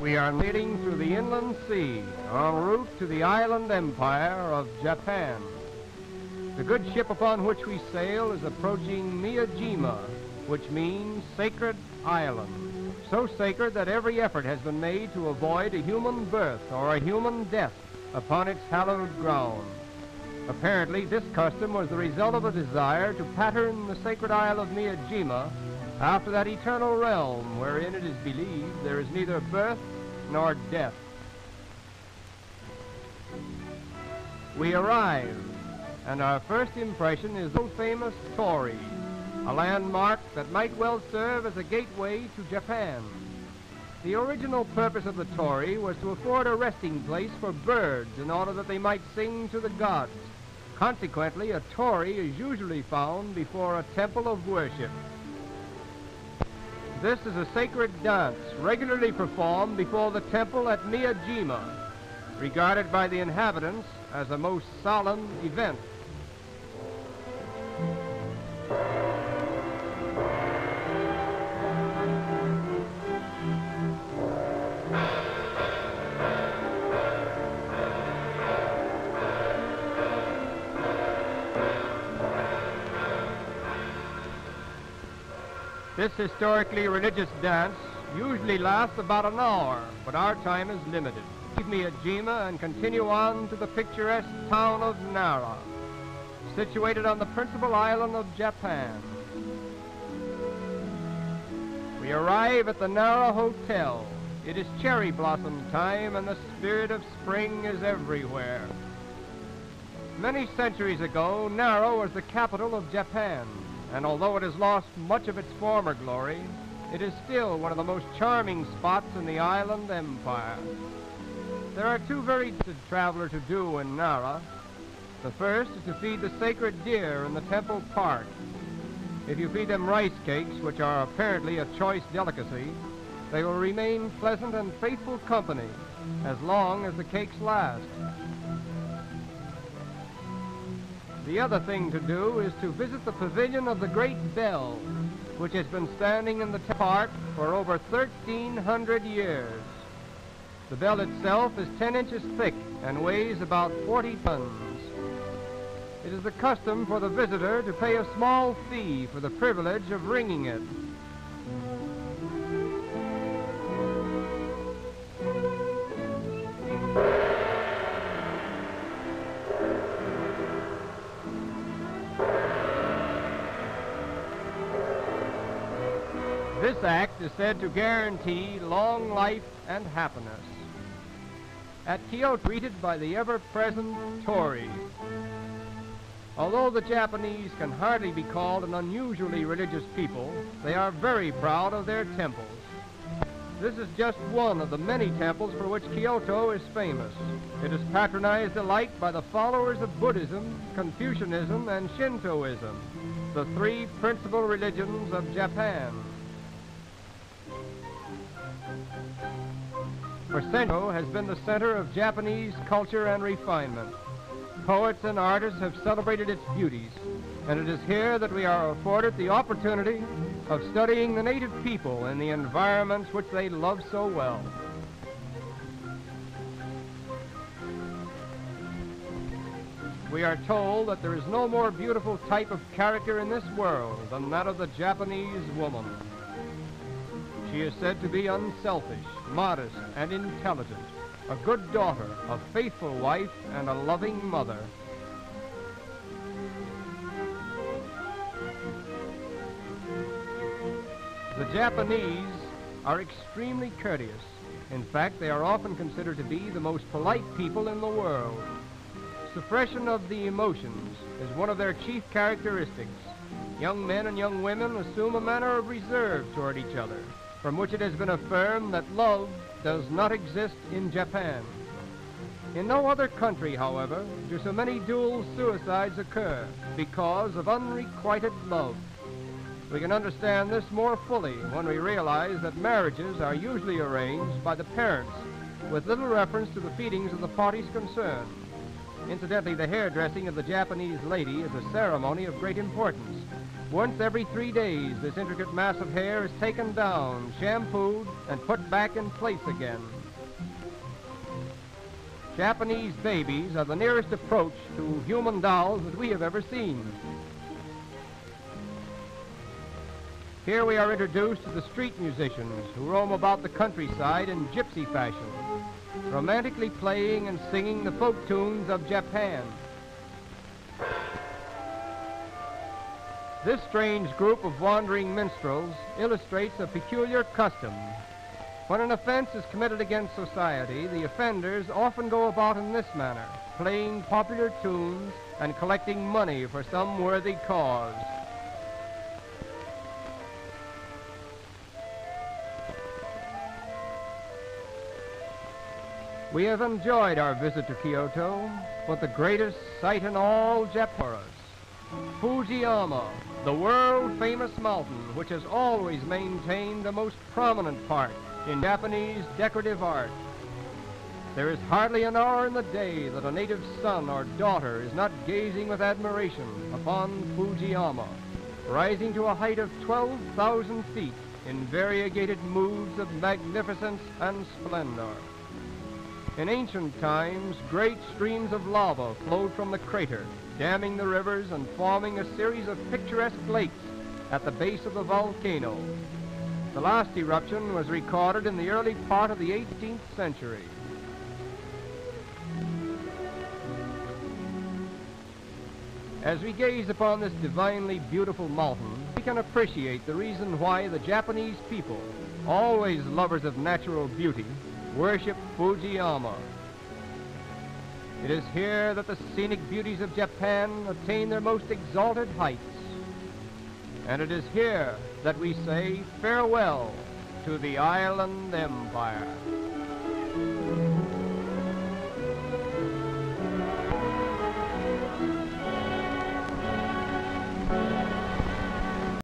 We are sailing through the inland sea en route to the island empire of Japan. The good ship upon which we sail is approaching Miyajima, which means sacred island. So sacred that every effort has been made to avoid a human birth or a human death upon its hallowed ground. Apparently, this custom was the result of a desire to pattern the sacred isle of Miyajima after that eternal realm wherein it is believed there is neither birth nor death. We arrive, and our first impression is the famous Torii, a landmark that might well serve as a gateway to Japan. The original purpose of the Torii was to afford a resting place for birds in order that they might sing to the gods. Consequently, a Torii is usually found before a temple of worship. This is a sacred dance regularly performed before the temple at Miyajima, regarded by the inhabitants as a most solemn event. This historically religious dance usually lasts about an hour, but our time is limited. Leave Miyajima and continue on to the picturesque town of Nara, situated on the principal island of Japan. We arrive at the Nara Hotel. It is cherry blossom time and the spirit of spring is everywhere. Many centuries ago, Nara was the capital of Japan, and although it has lost much of its former glory, it is still one of the most charming spots in the island empire. There are two very good traveler to do in Nara. The first is to feed the sacred deer in the temple park. If you feed them rice cakes, which are apparently a choice delicacy, they will remain pleasant and faithful company as long as the cakes last. The other thing to do is to visit the pavilion of the Great Bell, which has been standing in the park for over 1,300 years. The bell itself is 10 inches thick and weighs about 40 tons. It is the custom for the visitor to pay a small fee for the privilege of ringing it. This act is said to guarantee long life and happiness. At Kyoto, greeted by the ever-present Torii. Although the Japanese can hardly be called an unusually religious people, they are very proud of their temples. This is just one of the many temples for which Kyoto is famous. It is patronized alike by the followers of Buddhism, Confucianism, and Shintoism, the three principal religions of Japan. For centuries, has been the center of Japanese culture and refinement. Poets and artists have celebrated its beauties, and it is here that we are afforded the opportunity of studying the native people in the environments which they love so well. We are told that there is no more beautiful type of character in this world than that of the Japanese woman. She is said to be unselfish, modest, and intelligent, a good daughter, a faithful wife, and a loving mother. The Japanese are extremely courteous. In fact, they are often considered to be the most polite people in the world. Suppression of the emotions is one of their chief characteristics. Young men and young women assume a manner of reserve toward each other, from which it has been affirmed that love does not exist in Japan. In no other country, however, do so many dual suicides occur because of unrequited love. We can understand this more fully when we realize that marriages are usually arranged by the parents with little reference to the feelings of the parties concerned. Incidentally, the hairdressing of the Japanese lady is a ceremony of great importance. Once every 3 days, this intricate mass of hair is taken down, shampooed, and put back in place again. Japanese babies are the nearest approach to human dolls that we have ever seen. Here we are introduced to the street musicians who roam about the countryside in gypsy fashion, romantically playing and singing the folk tunes of Japan. This strange group of wandering minstrels illustrates a peculiar custom. When an offense is committed against society, the offenders often go about in this manner, playing popular tunes and collecting money for some worthy cause. We have enjoyed our visit to Kyoto, but the greatest sight in all Japan, Fujiyama, the world-famous mountain which has always maintained the most prominent part in Japanese decorative art. There is hardly an hour in the day that a native son or daughter is not gazing with admiration upon Fujiyama, rising to a height of 12,000 feet in variegated moods of magnificence and splendor. In ancient times, great streams of lava flowed from the crater, damming the rivers and forming a series of picturesque lakes at the base of the volcano. The last eruption was recorded in the early part of the 18th century. As we gaze upon this divinely beautiful mountain, we can appreciate the reason why the Japanese people, always lovers of natural beauty, worship Fujiyama. It is here that the scenic beauties of Japan attain their most exalted heights. And it is here that we say farewell to the Island Empire.